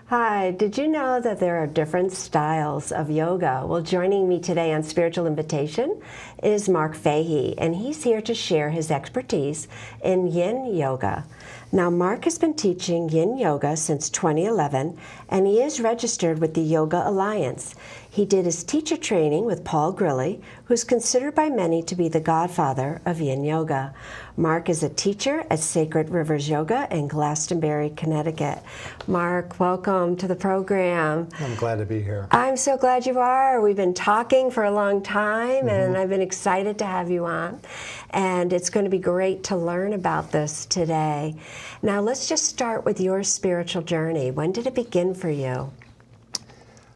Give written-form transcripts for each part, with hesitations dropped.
Hi, did you know that there are different styles of yoga? Well, joining me today on Spiritual Invitation is Mark Fahey, and he's here to share his expertise in yin yoga. Now, Mark has been teaching yin yoga since 2011, and he is registered with the Yoga Alliance. He did his teacher training with Paul Grilly, who's considered by many to be the godfather of yin yoga. Mark is a teacher at Sacred Rivers Yoga in Glastonbury, Connecticut. Mark, welcome to the program. I'm glad to be here. I'm so glad you are. We've been talking for a long time, and I've been excited to have you on. And it's going to be great to learn about this today. Now, let's just start with your spiritual journey. When did it begin for you?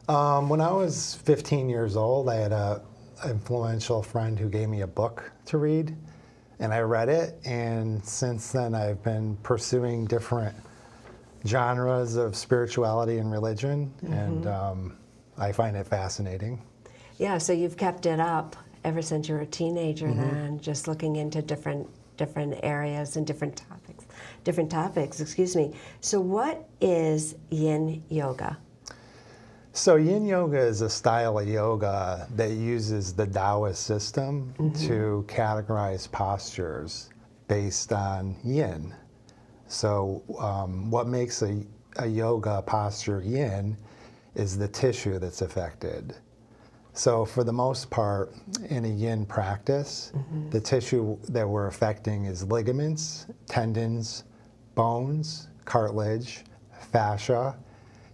When I was 15 years old, I had an influential friend who gave me a book to read, and I read it, and since then I've been pursuing different genres of spirituality and religion, and I find it fascinating. Yeah, so you've kept it up ever since you were a teenager then, just looking into different areas and different topics, excuse me. So what is yin yoga? So yin yoga is a style of yoga that uses the Taoist system to categorize postures based on yin. So what makes a yoga posture yin is the tissue that's affected. So for the most part, in a yin practice, the tissue that we're affecting is ligaments, tendons, bones, cartilage, fascia,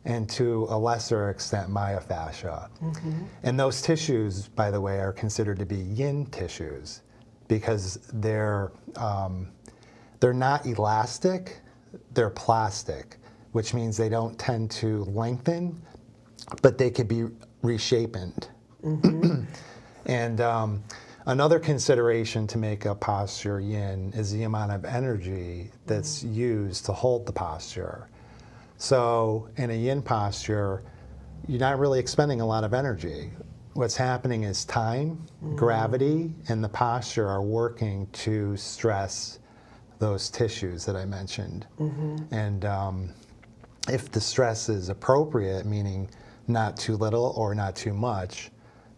and to a lesser extent, myofascia. And those tissues, by the way, are considered to be yin tissues because they're not elastic, they're plastic, which means they don't tend to lengthen, but they could be reshapened. And another consideration to make a posture yin is the amount of energy that's used to hold the posture. So in a yin posture, you're not really expending a lot of energy. What's happening is time, gravity, and the posture are working to stress those tissues that I mentioned. And if the stress is appropriate, meaning not too little or not too much,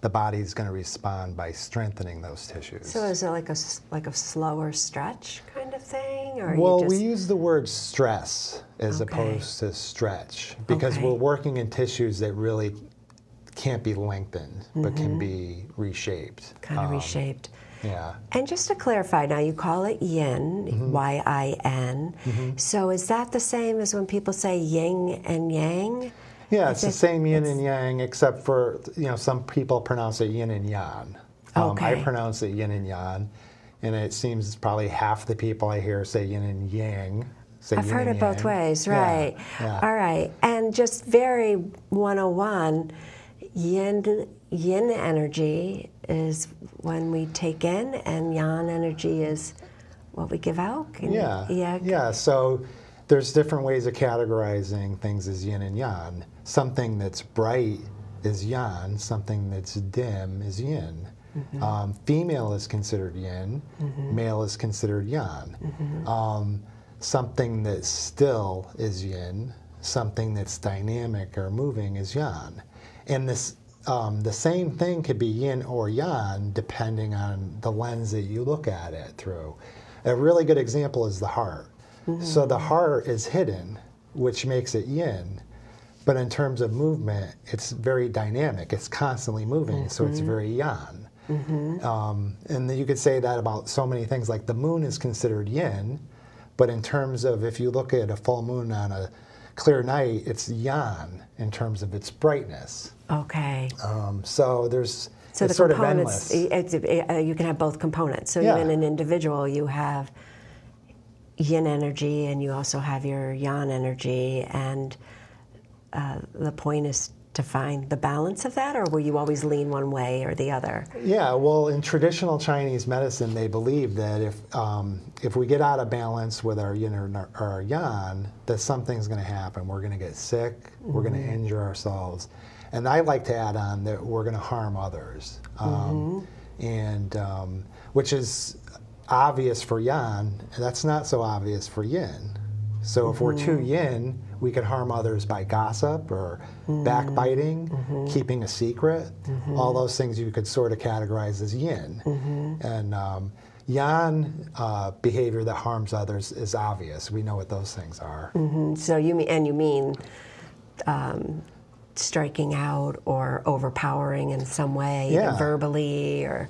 the body's going to respond by strengthening those tissues. So is it like a slower stretch kind of thing? Or Well, we use the word stress as opposed to stretch because we're working in tissues that really can't be lengthened but can be reshaped. Kind of reshaped. Yeah. And just to clarify, now you call it yin, Y-I-N. So is that the same as when people say yin and yang? Yeah, it's the same yin and yang, except for, some people pronounce it yin and yang. I pronounce it yin and yang, and it seems probably half the people I hear say yin and yang. I've heard it both ways, right. Yeah. All right, and just very 101, yin energy is when we take in, and yang energy is what we give out? Yeah, so there's different ways of categorizing things as yin and yang. Something that's bright is yang, something that's dim is yin. Female is considered yin, male is considered yang. Something that's still is yin, something that's dynamic or moving is yang. And this, the same thing could be yin or yang depending on the lens that you look at it through. A really good example is the heart. So the heart is hidden, which makes it yin. But in terms of movement, it's very dynamic. It's constantly moving, so it's very yang. And you could say that about so many things. Like the moon is considered yin, but in terms of if you look at a full moon on a clear night, it's yang in terms of its brightness. Okay. So there's the sort of endless. You can have both components. So even an individual, you have yin energy, and you also have your yang energy, and the point is to find the balance of that, or will you always lean one way or the other? Yeah, well, in traditional Chinese medicine, they believe that if we get out of balance with our yin or our yang, that something's going to happen. We're going to get sick, we're going to injure ourselves. And I like to add on that we're going to harm others, which is obvious for yang, and that's not so obvious for yin. So if we're too yin, we could harm others by gossip or backbiting, keeping a secret. All those things you could sort of categorize as yin. And yang behavior that harms others is obvious. We know what those things are. So you mean striking out or overpowering in some way, either verbally or,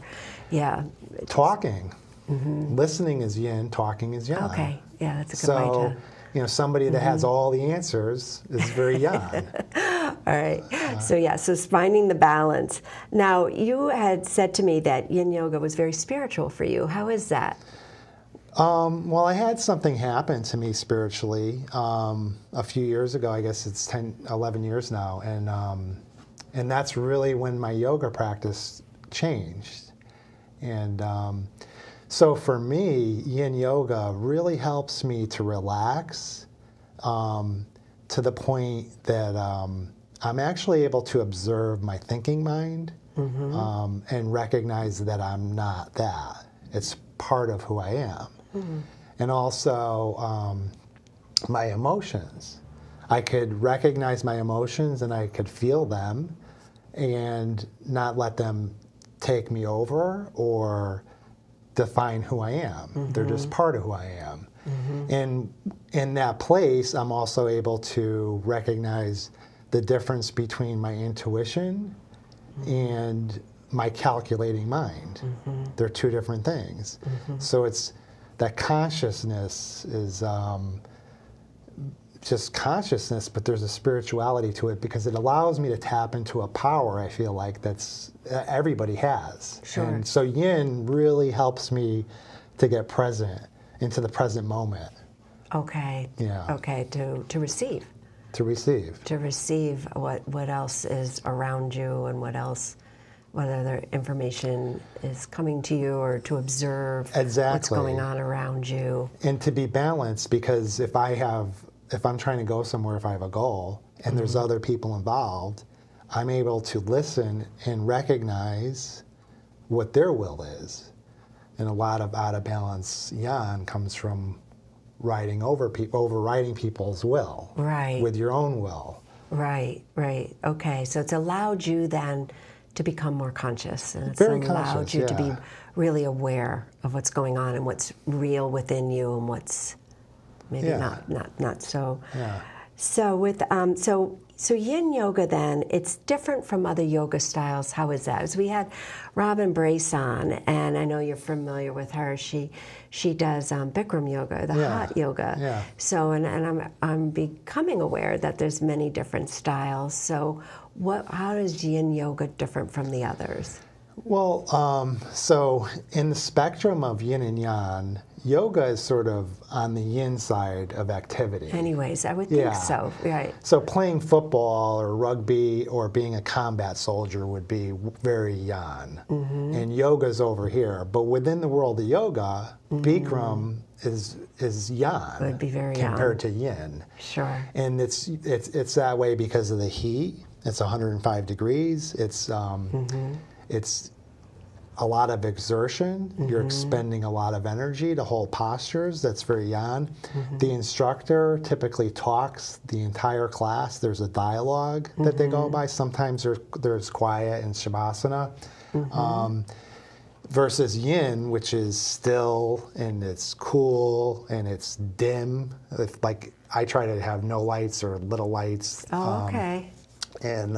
Talking. Listening is yin, talking is yang. Okay, yeah, that's a good way to... You know, somebody that has all the answers is very yang. All right. So it's finding the balance. Now, you had said to me that yin yoga was very spiritual for you. How is that? Well, I had something happen to me spiritually a few years ago. I guess it's 10, 11 years now. And that's really when my yoga practice changed. And so for me, yin yoga really helps me to relax to the point that I'm actually able to observe my thinking mind and recognize that I'm not that. It's part of who I am. And also my emotions. I could recognize my emotions and I could feel them and not let them take me over or define who I am. They're just part of who I am. And in that place, I'm also able to recognize the difference between my intuition and my calculating mind. They're two different things. So it's that consciousness is just consciousness, but there's a spirituality to it because it allows me to tap into a power I feel like that's everybody has. Sure. And so yin really helps me to get present into the present moment. Okay. Yeah. Okay, to receive. To receive. To receive what else is around you and what other information is coming to you, or to observe what's going on around you. And to be balanced, because if I'm trying to go somewhere, if I have a goal and there's other people involved, I'm able to listen and recognize what their will is. And a lot of out of balance yang comes from overriding people's will. Right. With your own will. Right. Okay, so it's allowed you then to become more conscious, and it's Very allowed conscious, you to be really aware of what's going on and what's real within you and what's maybe not so. Yeah. So with so yin yoga then, it's different from other yoga styles. How is that? As we had Robin Brace on, and I know you're familiar with her. She does Bikram yoga, the hot yoga. Yeah. So and I'm becoming aware that there's many different styles. So how is yin yoga different from the others? Well, so in the spectrum of yin and yang, yoga is sort of on the yin side of activity. Anyways, I would think so, right. So playing football or rugby or being a combat soldier would be very yang. And yoga's over here. But within the world of yoga, Bikram is yang. It would be very yang. Compared to yin. Sure. And it's that way because of the heat. It's 105 degrees. It's a lot of exertion. You're expending a lot of energy to hold postures. That's very yang. The instructor typically talks the entire class. There's a dialogue that they go by. Sometimes there's quiet in Shavasana. Versus yin, which is still and it's cool and it's dim. Like I try to have no lights or little lights. Oh, okay. And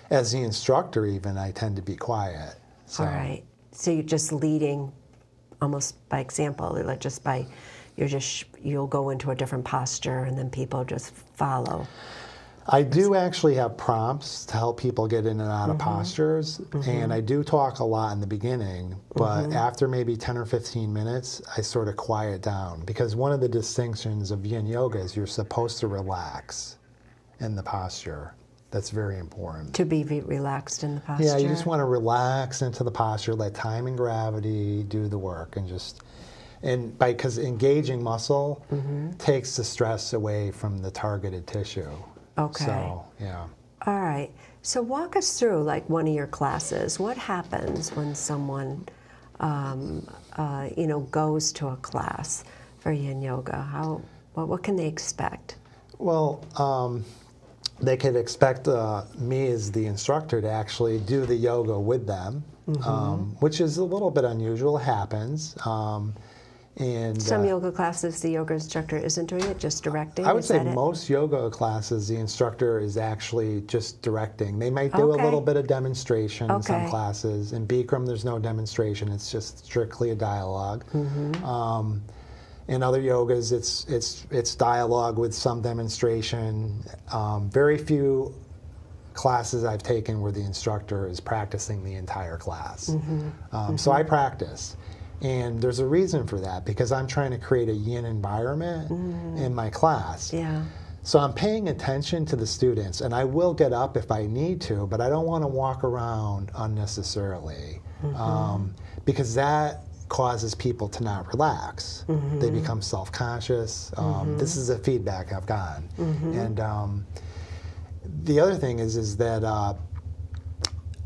as the instructor even, I tend to be quiet. So. All right. So you're just leading almost by example, like just by, you'll go into a different posture and then people just follow. I do actually have prompts to help people get in and out of postures, and I do talk a lot in the beginning, but after maybe 10 or 15 minutes, I sort of quiet down, because one of the distinctions of yin yoga is you're supposed to relax in the posture. That's very important. To be relaxed in the posture? Yeah, you just want to relax into the posture, let time and gravity do the work, and because engaging muscle takes the stress away from the targeted tissue. Okay. So, yeah. All right. So walk us through like one of your classes. What happens when someone, goes to a class for yin yoga? What can they expect? Well, they could expect me as the instructor to actually do the yoga with them, which is a little bit unusual. It happens. And Some yoga classes, the yoga instructor isn't doing it, just directing? I would Is say that it? most yoga classes, the instructor is actually just directing. They might do a Okay. little bit of demonstration in some Okay. classes. In Bikram, there's no demonstration. It's just strictly a dialogue. In other yogas, it's dialogue with some demonstration. Very few classes I've taken where the instructor is practicing the entire class. So I practice. And there's a reason for that, because I'm trying to create a yin environment in my class. Yeah. So I'm paying attention to the students, and I will get up if I need to, but I don't want to walk around unnecessarily, because that causes people to not relax. They become self-conscious. This is a feedback I've gotten. And the other thing is that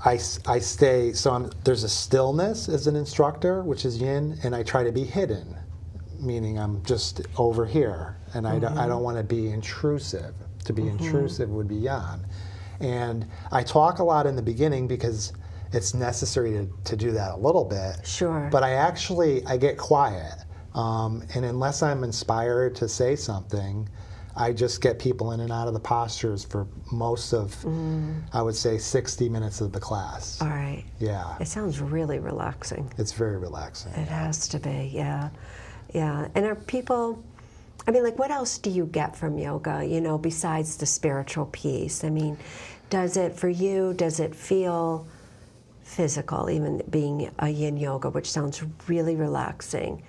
I stay, so there's a stillness as an instructor, which is yin, and I try to be hidden, meaning I'm just over here, and I don't want to be intrusive. To be intrusive would be yang. And I talk a lot in the beginning because it's necessary to do that a little bit. Sure. But I get quiet, and unless I'm inspired to say something, I just get people in and out of the postures for most of, I would say, 60 minutes of the class. All right. Yeah. It sounds really relaxing. It's very relaxing. It has to be, yeah. Yeah. And are people, I mean, like, what else do you get from yoga, you know, besides the spiritual piece? I mean, does it feel physical, even being a yin yoga, which sounds really relaxing?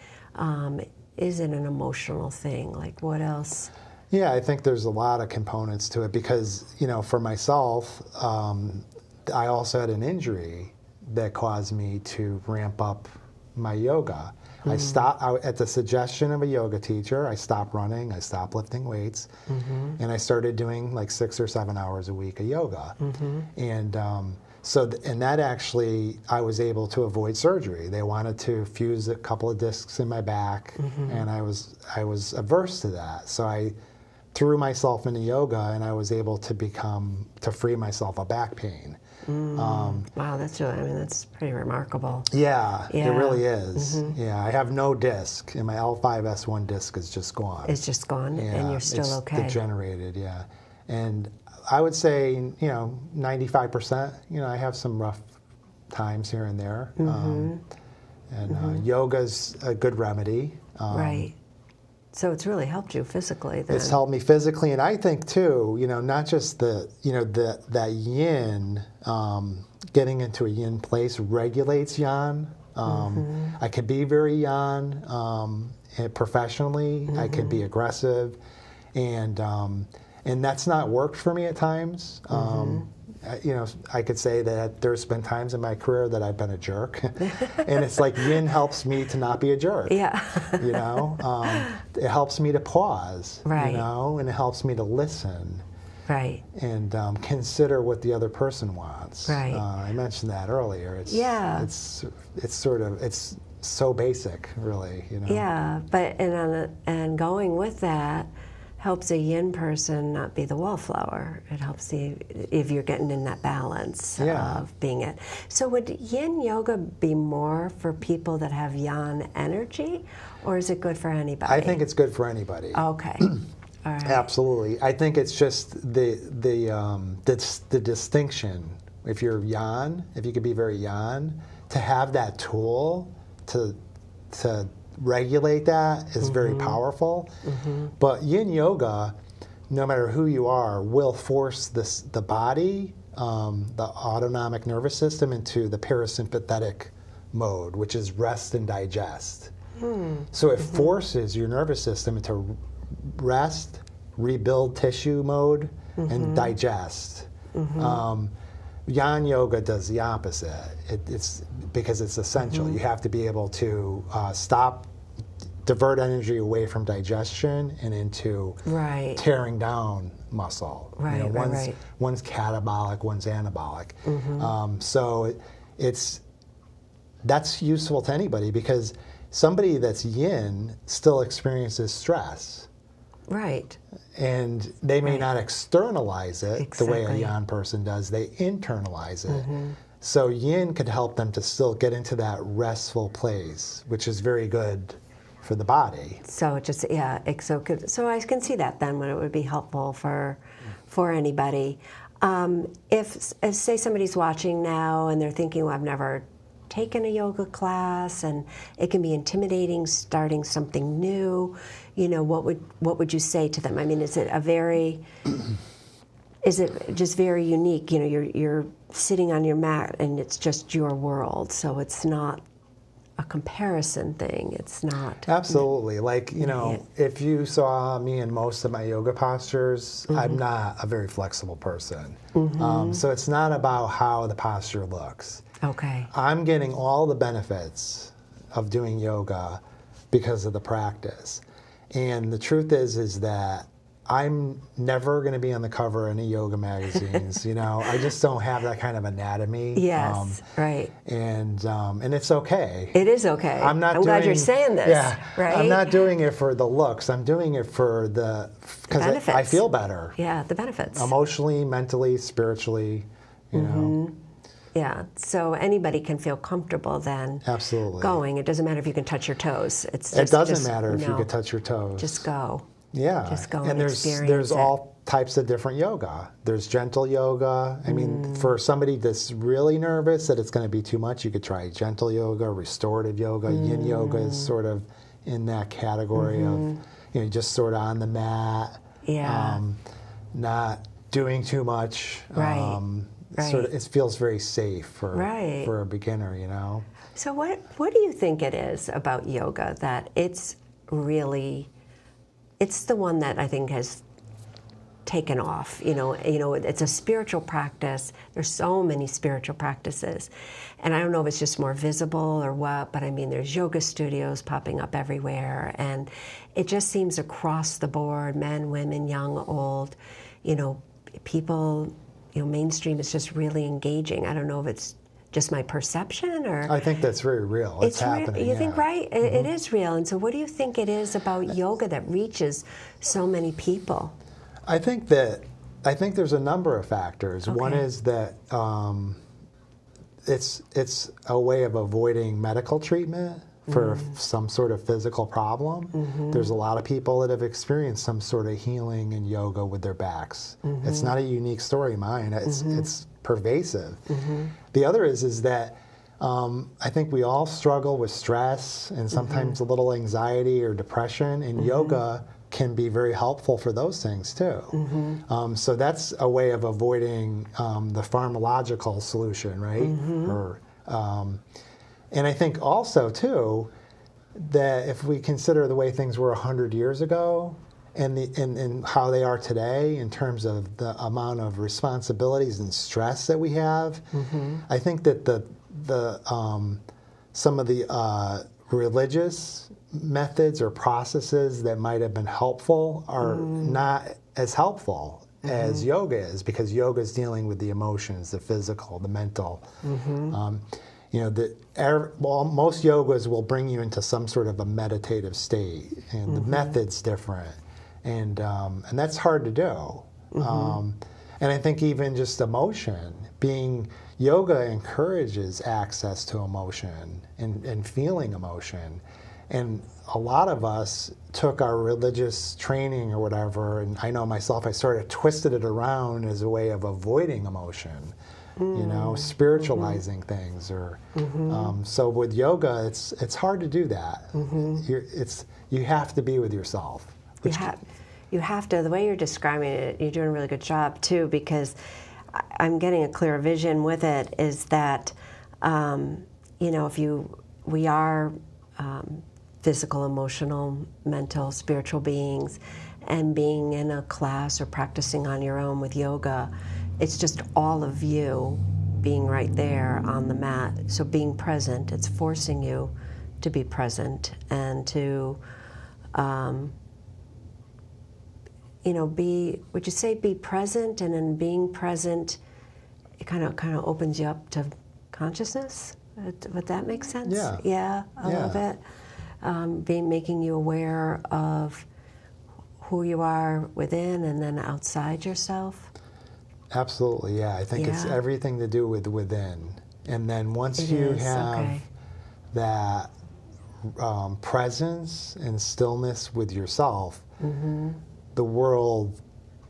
Is it an emotional thing? Like, what else? Yeah, I think there's a lot of components to it because, you know, for myself, I also had an injury that caused me to ramp up my yoga. At the suggestion of a yoga teacher, I stopped running, I stopped lifting weights, and I started doing like 6 or 7 hours a week of yoga. And and that actually, I was able to avoid surgery. They wanted to fuse a couple of discs in my back, and I was averse to that. So I threw myself into yoga, and I was able to free myself of back pain. Wow, that's pretty remarkable. Yeah, Yeah. it really is. Yeah, I have no disc, and my L5-S1 disc is just gone. It's just gone, and you're still it's okay. degenerated, yeah. And I would say, you know, 95%, you know, I have some rough times here and there. Yoga's a good remedy. Right. So it's really helped you physically then. It's helped me physically, and I think too, you know, not just that yin, getting into a yin place regulates yang. I can be very yang professionally. I can be aggressive, and that's not worked for me at times. You know, I could say that there's been times in my career that I've been a jerk, and it's like yin helps me to not be a jerk. Yeah. You know, it helps me to pause. Right. You know, and it helps me to listen. Right. And consider what the other person wants. Right. I mentioned that earlier. It's so basic, really. You know. Yeah, but and going with that helps a yin person not be the wallflower. It helps if you're getting in that balance of being it. So would yin yoga be more for people that have yang energy, or is it good for anybody? I think it's good for anybody. Okay. All right. Absolutely. I think it's just the distinction. If you're yang, if you could be very yang, to have that tool to regulate that is very powerful. But yin yoga, no matter who you are, will force the body, the autonomic nervous system, into the parasympathetic mode, which is rest and digest. So it forces your nervous system into rest, rebuild tissue mode, and digest. Yang yoga does the opposite. It's because it's essential. You have to be able to divert energy away from digestion and into tearing down muscle. Right, you know, right. One's catabolic, one's anabolic. So that's useful to anybody, because somebody that's yin still experiences stress. Right. And they may not externalize it the way a Exactly. yang person does. They internalize it. So yin could help them to still get into that restful place, which is very good for the body. So it just, yeah, it's so good. So I can see that then when it would be helpful for anybody. If say somebody's watching now and they're thinking, well, I've never taken a yoga class and it can be intimidating starting something new, you know, what would you say to them? I mean, is it just very unique? You know, you're sitting on your mat and it's just your world, so it's not a comparison thing. It's not. Absolutely. Like, you know, if you saw me in most of my yoga postures, I'm not a very flexible person. So it's not about how the posture looks. Okay. I'm getting all the benefits of doing yoga because of the practice. And the truth is that I'm never going to be on the cover of any yoga magazines. You know, I just don't have that kind of anatomy. Yes, right. And it's okay. It is okay. I'm glad you're saying this. Yeah, right. I'm not doing it for the looks. I'm doing it for because I feel better. Yeah, the benefits. Emotionally, mentally, spiritually. You know. Yeah, so anybody can feel comfortable then. Absolutely. Going. It doesn't matter if you can touch your toes. It doesn't matter if you can touch your toes. Just go. Yeah. Just go and experience there's it. all types of different yoga. There's gentle yoga. I mean, for somebody that's really nervous that it's going to be too much, you could try gentle yoga, restorative yoga. Yin yoga is sort of in that category of, you know, just sort of on the mat. Yeah. Not doing too much. Right. Right. Sort of, it feels very safe for a beginner, you know. So what do you think it is about yoga that it's the one that I think has taken off? You know, it's a spiritual practice. There's so many spiritual practices, and I don't know if it's just more visible or what, but I mean, there's yoga studios popping up everywhere, and it just seems across the board, men, women, young, old, you know, people. You know, mainstream is just really engaging. I don't know if it's just my perception or... I think that's very real. It's happening. You think, right? It is real. And so what do you think it is about yoga that reaches so many people? I think there's a number of factors. Okay. One is that it's a way of avoiding medical treatment for some sort of physical problem. There's a lot of people that have experienced some sort of healing in yoga with their backs. It's not a unique story of mine. It's pervasive. The other is that I think we all struggle with stress and sometimes a little anxiety or depression, and yoga can be very helpful for those things too. So that's a way of avoiding the pharmacological solution, right? And I think also, too, that if we consider the way things were 100 years ago and how they are today in terms of the amount of responsibilities and stress that we have, I think that some of the religious methods or processes that might have been helpful are not as helpful as yoga is, because yoga is dealing with the emotions, the physical, the mental. You know, most yogas will bring you into some sort of a meditative state, and the method's different, and that's hard to do. And I think even just emotion, yoga encourages access to emotion and feeling emotion, and a lot of us took our religious training or whatever, and I know myself, I sort of twisted it around as a way of avoiding emotion. You know, spiritualizing things, or so with yoga, it's hard to do that. You have to be with yourself. You have to. The way you're describing it, you're doing a really good job too, because I'm getting a clearer vision with it. Is that you know, we are physical, emotional, mental, spiritual beings, and being in a class or practicing on your own with yoga. It's just all of you being right there on the mat. So being present, it's forcing you to be present and to, you know, would you say be present, and in being present, it kind of opens you up to consciousness? Would that make sense? Yeah. Yeah, a little bit. Making you aware of who you are within and then outside yourself? Absolutely, yeah. I think it's Yeah. everything to do with within. And then once It you is, have okay. that presence and stillness with yourself, the world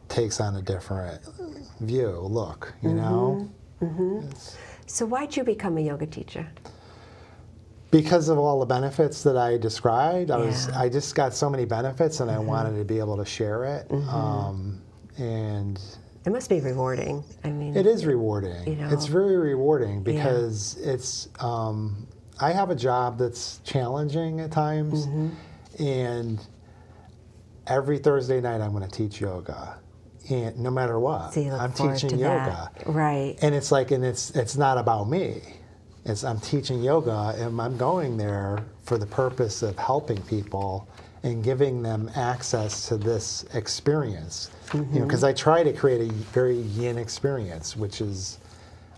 takes on a different look, you know? It's So why'd you become a yoga teacher? because of all the benefits that I described. Yeah. I just got so many benefits, and I wanted to be able to share it. And It must be rewarding. I mean, it is rewarding. You know. It's very rewarding because it's. I have a job that's challenging at times, and every Thursday night I'm going to teach yoga, and no matter what, so you look I'm forward teaching to yoga. that. Right. And it's like, and it's not about me. I'm teaching yoga, and I'm going there for the purpose of helping people and giving them access to this experience. You know, because I try to create a very yin experience, which is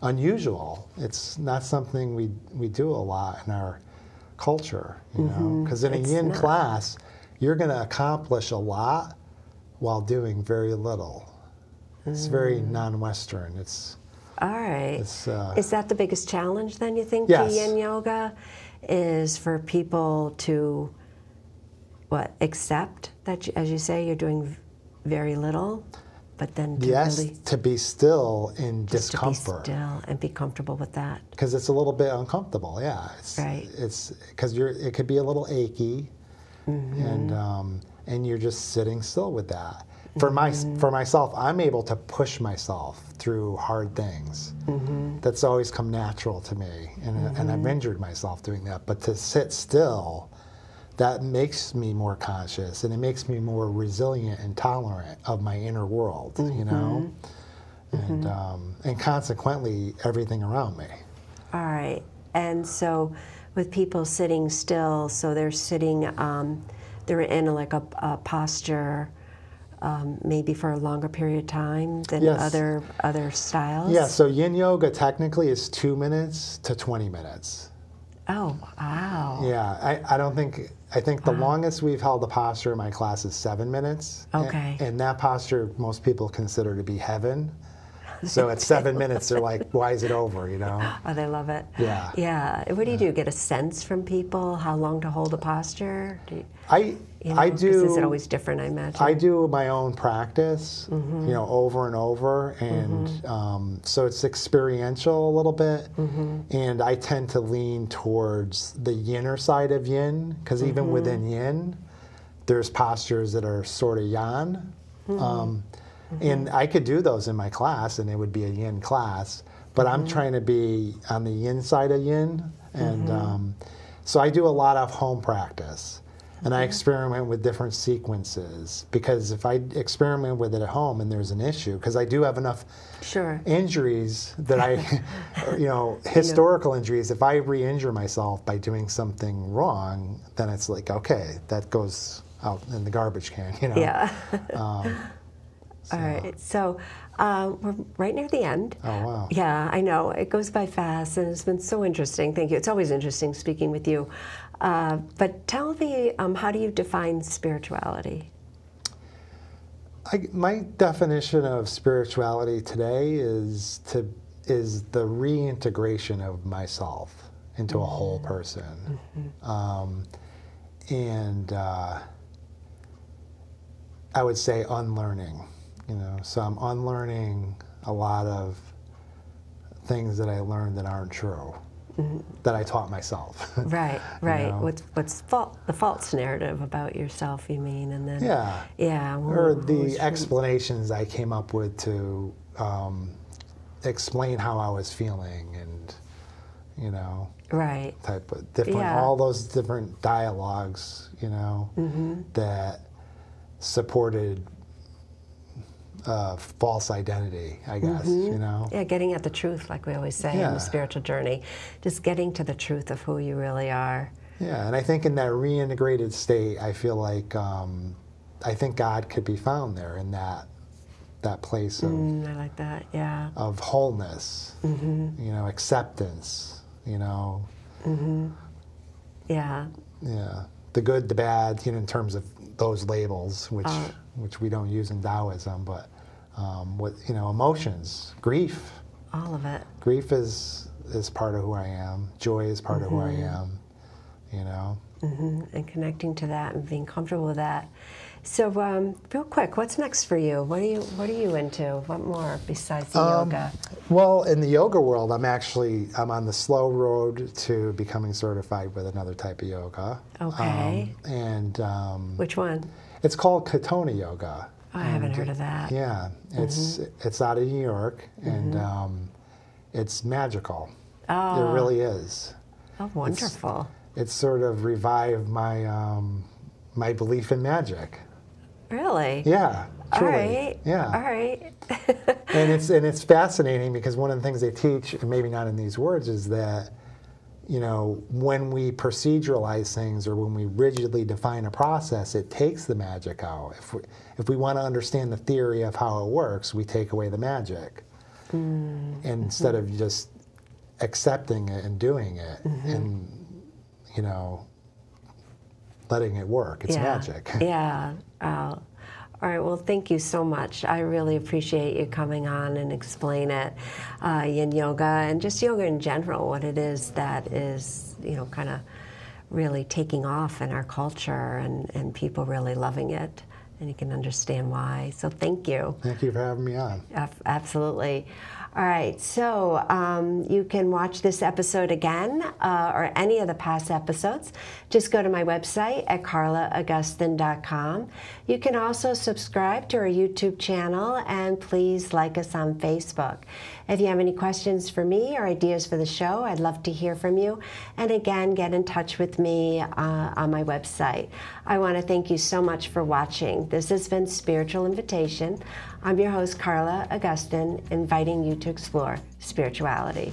unusual. It's not something we do a lot in our culture. You know, because in a It's yin not. class, you're going to accomplish a lot while doing very little. It's very non-Western. All right. It's, Is that the biggest challenge then, you think, Yes. to yin yoga? Is for people to, accept that, as you say, you're doing very little, but then to yes, really to be still in just discomfort. to be still and be comfortable with that. Because it's a little bit uncomfortable, yeah. Right. It's because it could be a little achy, and you're just sitting still with that. For myself, I'm able to push myself through hard things. That's always come natural to me, and I've injured myself doing that. But to sit still, that makes me more conscious, and it makes me more resilient and tolerant of my inner world. You know, and consequently everything around me. All right. And so with people sitting still, so they're sitting, they're in like a posture maybe for a longer period of time than Yes. other styles? Yeah, so yin yoga technically is 2 minutes to 20 minutes. Oh, wow. Yeah, I think the longest we've held the posture in my class is 7 minutes. Okay. And that posture most people consider to be heaven. So at 7 minutes, they're like, why is it over, you know? Oh, they love it. Yeah. Yeah. What do you do? Get a sense from people how long to hold a posture? I do. 'Cause is it always different, I imagine? I do my own practice, you know, over and over, and so it's experiential a little bit, and I tend to lean towards the yinner side of yin, because even within yin, there's postures that are sort of yang, and I could do those in my class, and it would be a yin class, but I'm trying to be on the yin side of yin, and so I do a lot of home practice. And I experiment with different sequences, because if I experiment with it at home and there's an issue, because I do have enough Sure. injuries that historical injuries, if I re-injure myself by doing something wrong, then it's like, okay, that goes out in the garbage can, you know? Yeah. All right. So we're right near the end. Oh, wow. Yeah, I know. It goes by fast, and it's been so interesting. Thank you. It's always interesting speaking with you. But tell me, how do you define spirituality? My definition of spirituality today is the reintegration of myself into a whole person, and I would say unlearning. You know, so I'm unlearning a lot of things that I learned that aren't true, that I taught myself. Right, right. know? What's the false narrative about yourself, you mean, and then Yeah. yeah, Or who's the true? explanations I came up with to explain how I was feeling, and you know, Right. type of different, Yeah. all those different dialogues, you know, that supported false identity, I guess, you know. Yeah, getting at the truth, like we always say in Yeah. the spiritual journey, just getting to the truth of who you really are. Yeah, and I think in that reintegrated state, I feel like I think God could be found there in that place of I like that. Yeah. of wholeness, you know, acceptance, you know. Yeah. Yeah. the good, the bad, in terms of those labels, which we don't use in Taoism, but with emotions, grief. All of it. Grief is part of who I am. Joy is part of who I am. And connecting to that and being comfortable with that. So, real quick, what's next for you? What are you into? What more besides the yoga? Well, in the yoga world, I'm on the slow road to becoming certified with another type of yoga. Okay. Which one? It's called Katona Yoga. Oh, I haven't heard of that. Yeah, it's out of New York, and it's magical. Oh. It really is. Oh, wonderful. It's sort of revived my my belief in magic. Really? Yeah, truly. All right. Yeah. All right. and it's fascinating because one of the things they teach, and maybe not in these words, is that when we proceduralize things or when we rigidly define a process, it takes the magic out. If we want to understand the theory of how it works, we take away the magic. Instead of just accepting it and doing it and letting it work. It's magic. Yeah. All right. Well, thank you so much. I really appreciate you coming on and explain it, Yin Yoga, and just yoga in general, what it is that is, kind of really taking off in our culture and people really loving it. And you can understand why. So thank you. Thank you for having me on. Absolutely. All right, so you can watch this episode again or any of the past episodes. Just go to my website at carlaaugustin.com. You can also subscribe to our YouTube channel, and please like us on Facebook. If you have any questions for me or ideas for the show, I'd love to hear from you. And again, get in touch with me on my website. I want to thank you so much for watching. This has been Spiritual Invitation. I'm your host, Carla Augustin, inviting you to explore spirituality.